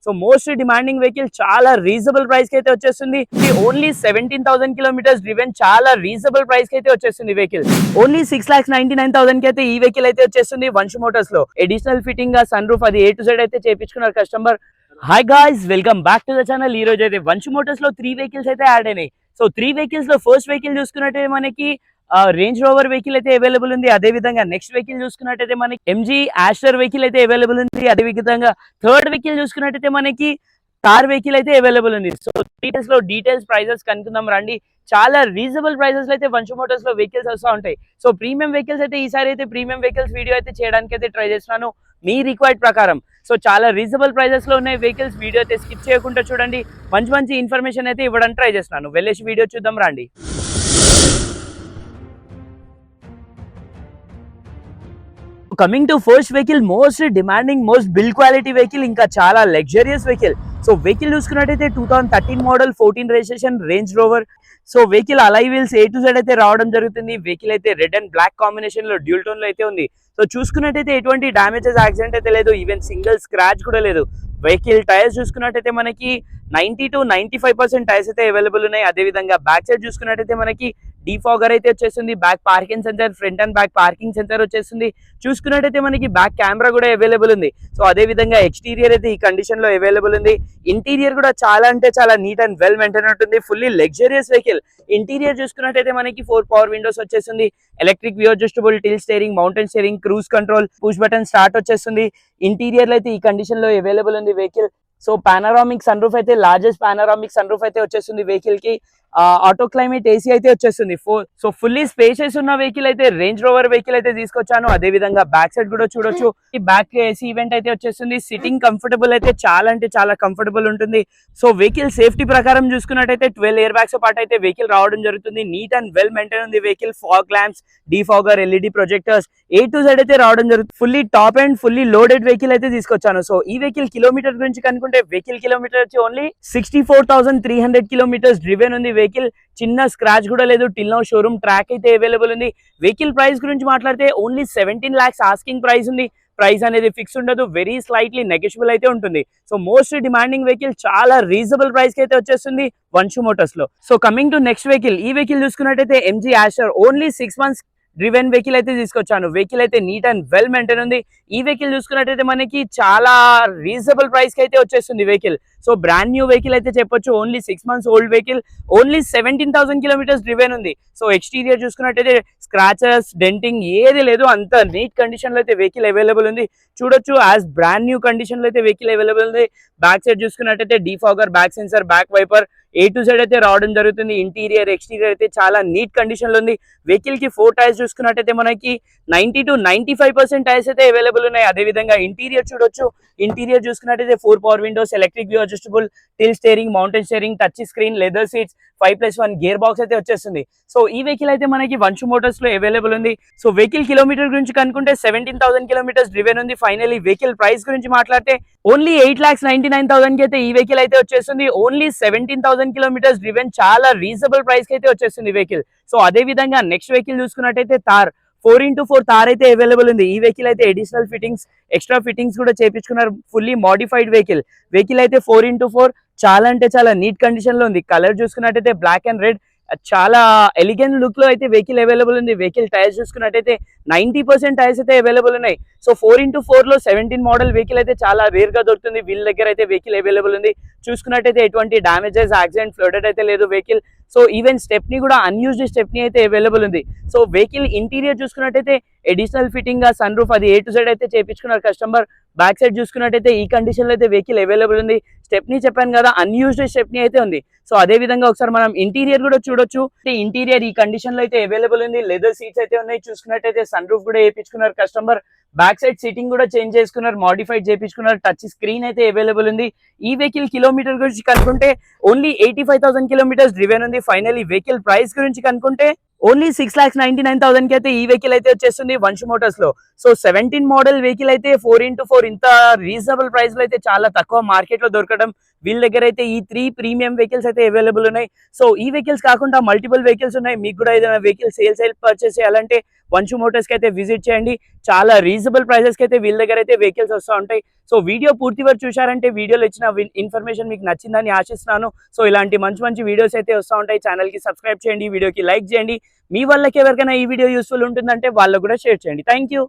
So most demanding vehicle చాలా reasonable price కి అయితే వచ్చేస్తుంది. ఓన్లీ 17,000 కిలోమీటర్స్ డ్రివెన్, చాలా రీజనబుల్ ప్రైస్ కి అయితే వచ్చేస్తుంది వెహికల్. ఓన్లీ 6,99,000 కి అయితే ఈ వెహికల్ అయితే వచ్చేస్తుంది వంశ్ మోటార్స్ లో. అడిషనల్ ఫిట్టింగ్ గా సన్ రూఫ్ అది A to Z అయితే చేపించుకున్నారు customer. Hi guys, welcome back to the channel. ఈ రోజు అయితే వంశ్ మోటార్స్ లో 3 వెహికల్స్ అయితే యాడ్ అయినాయి. సో 3 వెహికల్స్ లో ఫస్ట్ వెహికల్ చూసుకున్నట్టే మనకి రేంజ్ రోవర్ వెహికల్ అయితే అవైలబుల్ ఉంది. అదే విధంగా నెక్స్ట్ వెహికల్ చూసుకున్నట్టయితే మనకి MG ఆస్టర్ వెహికల్ అయితే అవైలబుల్ ఉంది. అదే విధంగా థర్డ్ వెహికల్ చూసుకున్నట్టయితే మనకి కార్ వెహికల్ అయితే అవైలబుల్ ఉంది. సో డీటెయిల్స్ ప్రైజెస్ కనుక్కుందాం రండి. చాలా రీజనబుల్ ప్రైజెస్ లో అయితే వంశ్ మోటార్స్ లో వెహికల్స్ వస్తూ ఉంటాయి. సో ప్రీమియం వెహికల్స్ అయితే ఈసారి అయితే ప్రీమియం వెహికల్స్ వీడియో అయితే చేయడానికి అయితే ట్రై చేస్తున్నాను మీ రిక్వైర్డ్ ప్రకారం. సో చాలా రీజనబుల్ ప్రైజెస్ లో ఉన్నాయి వెహికల్స్. వీడియో అయితే స్కిప్ చేయకుండా చూడండి. మంచి ఇన్ఫర్మేషన్ అయితే ఇవ్వడానికి ట్రై చేస్తున్నాను. వెళ్ళేసి వీడియో చూద్దాం రండి. Coming to first vehicle, most demanding, most build quality vehicle, ఇంకా చాలా లగ్జరియస్ వెహికల్. సో వెహికల్ చూసుకున్నట్టయితే 2013 model, 14 registration range rover. So vehicle Alai wheels A to Z అయితే రావడం జరుగుతుంది. వెహికల్ అయితే రెడ్ అండ్ బ్లాక్ కాంబినేషన్ లో డ్యూల్ టోన్ లో అయితే ఉంది. సో చూసుకున్నట్టయితే ఎటువంటి డ్యామేజెస్, యాక్సిడెంట్ అయితే లేదు. ఈవెన్ సింగిల్ స్క్రాచ్ కూడా లేదు. వెహికల్ టైర్స్ చూసుకున్నట్టయితే మనకి 90 to 95% టైర్స్ అయితే అవైలబుల్ ఉన్నాయి. అదే విధంగా బ్యాక్ సైడ్ చూసుకున్నట్టయితే మనకి డీఫాగర్ అయితే వచ్చేస్తుంది. Back parking sensor, front and back parking sensor వచ్చేస్తుంది. చూసుకున్నట్టయితే మనకి బ్యాక్ కెమెరా కూడా అవైలబుల్ ఉంది. సో అదే విధంగా ఎక్స్టీరియర్ అయితే ఈ కండిషన్ లో అవైలబుల్ ఉంది. ఇంటీరియర్ కూడా చాలా అంటే చాలా నీట్ అండ్ వెల్ మెయింటైన్ ఉంటుంది. Fully luxurious vehicle. ఇంటీరియర్ చూసుకున్నట్టయితే మనకి 4 పవర్ విండోస్ వచ్చేస్తుంది. Electric view adjustable, tilt steering, mounted steering, cruise control, push button start వచ్చేస్తుంది. ఇంటీరియర్ అయితే ఈ కండిషన్ లో అవైలబుల్ ఉంది vehicle. So panoramic sunroof అయితే, లార్జెస్ట్ పానరామిక్ సన్ రూఫ్ అయితే వచ్చేస్తుంది వెహికల్ కి. ఆటో క్లైమేట్ AC అయితే వచ్చేస్తుంది. సో ఫుల్లీ స్పేషియస్ ఉన్న వెహికల్ అయితే రేంజ్ రోవర్ వెహికల్ అయితే తీసుకొచ్చాను. అదే విధంగా బ్యాక్ సైడ్ కూడా చూడొచ్చు. ఈ బ్యాక్ AC ఈవెంట్ అయితే వచ్చేస్తుంది. సిట్టింగ్ కంఫర్టబుల్ అయితే చాలా అంటే చాలా కంఫర్టబుల్ ఉంటుంది. సో వెహికల్ సేఫ్టీ ప్రకారం చూసుకున్నట్టయితే 12 ఎయిర్ బ్యాగ్స్ పాటు అయితే వెహికల్ రావడం జరుగుతుంది. నీట్ అండ్ వెల్ మెయింటైన్ ఉంది vehicle. Fog lamps, defogger, LED projectors, A to Z అయితే రావడం జరుగుతుంది. Fully top and fully loaded vehicle అయితే తీసుకొచ్చాను. సో ఈ వెహికల్ కిలోమీటర్ గురించి కనుకుంటే వెహికల్ కిలోమీటర్ వచ్చి ఓన్లీ 64,300 కిలోమీటర్స్ డ్రివెన్ ఉంది వెహికల్. చిన్న స్క్రాచ్ కూడా లేదు. టిల్ నౌ షోరూమ్ ట్రాక్ అయితే అవైలబుల్ ఉంది. వెహికల్ ప్రైస్ గురించి మాట్లాడితే ఓన్లీ 17 lakhs ఆస్కింగ్ ప్రైస్ ఉంది. ప్రైస్ అనేది ఫిక్స్ ఉండదు, వెరీ స్లైట్లీ నెగోషియబుల్ అయితే ఉంటుంది. సో మోస్ట్ డిమాండింగ్ వెహికల్, చాలా రీజనబుల్ ప్రైస్ కి అయితే వచ్చేస్తుంది వంశ్ మోటార్స్ లో. So coming to next vehicle, ఈ వెహికల్ చూసుకున్నట్టయితే MG Aster. Only 6 months driven vehicle అయితే తీసుకొచ్చాను. వెహికల్ అయితే నీట్ అండ్ వెల్ మెయింటైన్ ఉంది. ఈ వెహికల్ చూసుకున్నట్టయితే మనకి చాలా రీజనబుల్ ప్రైస్ కి అయితే వచ్చేస్తుంది vehicle. So brand new vehicle అయితే చెప్పొచ్చు. Only 6 months old vehicle. Only 17,000 kilometres driven ఉంది. సో ఎక్స్టీరియర్ చూసుకున్నట్టయితే స్క్రాచెస్, డెంటింగ్ ఏది లేదు. అంత నీట్ కండిషన్ లో అయితే వెహికల్ అవైలబుల్ ఉంది. చూడొచ్చు, యాజ్ బ్రాండ్ న్యూ కండిషన్ లో అయితే వెహికల్ అవైలబుల్ ఉంది. బ్యాక్ సైడ్ చూసుకున్నట్టయితే defogger, back sensor, back wiper, A to Z అయితే రావడం జరుగుతుంది. ఇంటీరియర్, ఎక్స్టీరియర్ అయితే చాలా నీట్ కండిషన్ లో ఉంది. వెహికల్ కి 4 టైర్స్ చూసుకున్నట్టయితే మనకి 90 to 95% టైర్స్ అయితే అవైలబుల్ ఉన్నాయి. అదే విధంగా ఇంటీరియర్ చూడొచ్చు. ఇంటీరియర్ చూసుకున్నట్టయితే 4 power Windows, electric view adjustable, tilt steering, mounted steering, touch screen, leather seats, 5+1 gear box అయితే వచ్చేస్తుంది. సో ఈ వెహికల్ అయితే మనకి వంశ్ మోటార్స్ లో అవైలబుల్ ఉంది. సో వెహికల్ కిలోమీటర్ గురించి కనుకుంటే 17,000 కిలోమీటర్స్ డ్రివెన్ ఉంది. ఫైనలీ వెహికల్ ప్రైస్ గురించి మాట్లాడితే ఓన్లీ 8,99,000 కి అయితే ఈ వెహికల్ అయితే వచ్చేస్తుంది. ఓన్లీ 17,000 కిలోమీటర్స్ డ్రివెన్, చాలా రీజనబుల్ ప్రైస్ కి అయితే వచ్చేస్తుంది వెహికల్. సో అదే విధంగా నెక్స్ట్ వెహికల్ చూసుకున్నట్టయితే థార్ 4x4 థార్ అయితే అవైలబుల్ ఉంది. ఈ వెహికల్ అయితే అడిషనల్ ఫిట్టింగ్స్, ఎక్స్ట్రా ఫిట్టింగ్స్ కూడా చేపించుకున్నారు. Fully modified vehicle. వెహికల్ అయితే 4x4 చాలా అంటే చాలా నీట్ కండిషన్ లో ఉంది. కలర్ చూసుకున్నట్టయితే బ్లాక్ అండ్ రెడ్, చాలా ఎలిగెంట్ లుక్ లో అయితే వెహికల్ అవైలబుల్ ఉంది. వెహికల్ టైర్స్ చూసుకున్నట్టయితే 90% టైర్స్ అయితే అవైలబుల్ ఉన్నాయి. సో 4x4 లో 17 మోడల్ వెహికల్ అయితే చాలా రేర్ గా దొరుకుతుంది. వీళ్ళ దగ్గర అయితే వెహికల్ అవైలబుల్ ఉంది. చూసుకున్నట్టయితే ఎటువంటి డామేజెస్, యాక్సిడెంట్, ఫ్లోడెడ్ అయితే లేదు వెహికల్. సో ఈవెన్ స్టెప్నీ కూడా అన్యూజ్డ్ స్టెప్నీ అయితే అవైలబుల్ ఉంది. సో వెహికల్ ఇంటీరియర్ చూసుకున్నట్టయితే అడిషనల్ ఫిట్టింగ్ గా సన్ రూఫ్ అది A to Z అయితే చేపించుకున్నారు కస్టమర్. బ్యాక్ సైడ్ చూసుకున్నట్టయితే ఈ కండిషన్ లో అయితే వెహికల్ అవైలబుల్ ఉంది. స్టెప్నీ చెప్పాను కదా, అన్యూజ్డ్ స్టెప్నీ అయితే ఉంది. సో అదే విధంగా ఒకసారి మనం ఇంటీరియర్ కూడా చూడొచ్చు. ఇంటీరియర్ ఈ కండిషన్ లో అయితే అవైలబుల్ ఉంది. లెదర్ సీట్స్ అయితే ఉన్నాయి. చూసుకున్నట్టయితే సన్ రూఫ్ కూడా వేయించుకున్నారు కస్టమర్. బ్యాక్ సైడ్ సీటింగ్ కూడా చేంజ్ చేసుకున్నారు, మోడిఫైడ్ చేయించుకున్నారు. టచ్ స్క్రీన్ అయితే అవైలబుల్ ఉంది. ఈ వెహికల్ కిలోమీటర్ గురించి కనుకుంటే ఓన్లీ 85,000 కిలోమీటర్స్ డ్రివెన్ ఉంది. ఫైనలీ వెహికల్ ప్రైస్ గురించి కనుకుంటే ఓన్లీ 6,99,000 కి అయితే ఈ వెహికల్ అయితే వచ్చేస్తుంది వంశ్ మోటార్స్ లో. సో 17 మోడల్ వెహికల్ అయితే 4x4 ఇంత రీజనబుల్ ప్రైస్ లో అయితే చాలా తక్కువ మార్కెట్ లో దొరకడం. వీళ్ళ దగ్గర అయితే ఈ 3 ప్రీమియం వెహికల్స్ అయితే అవైలబుల్ ఉన్నాయి. సో ఈ వెహికల్స్ కాకుండా మల్టిపుల్ వెహికల్స్ ఉన్నాయి. మీకు కూడా ఏదైనా వెహికల్ సేల్ పర్చేస్ చేయాలంటే వంశు మోటార్స్కి అయితే విజిట్ చేయండి. చాలా రీజనబుల్ ప్రైజెస్కి అయితే వీళ్ళ దగ్గర అయితే వెహికల్స్ వస్తూ ఉంటాయి. సో వీడియో పూర్తి వరకు చూశారంటే వీడియోలో ఇచ్చిన ఇన్ఫర్మేషన్ మీకు నచ్చిందని ఆశిస్తున్నాను. సో ఇలాంటి మంచి మంచి వీడియోస్ అయితే వస్తూ ఉంటాయి. ఛానల్కి సబ్స్క్రైబ్ చేయండి, వీడియోకి లైక్ చేయండి. మీ వాళ్ళకి ఎవరికైనా ఈ వీడియో యూస్ఫుల్ ఉంటుందంటే వాళ్ళకు కూడా షేర్ చేయండి. Thank you.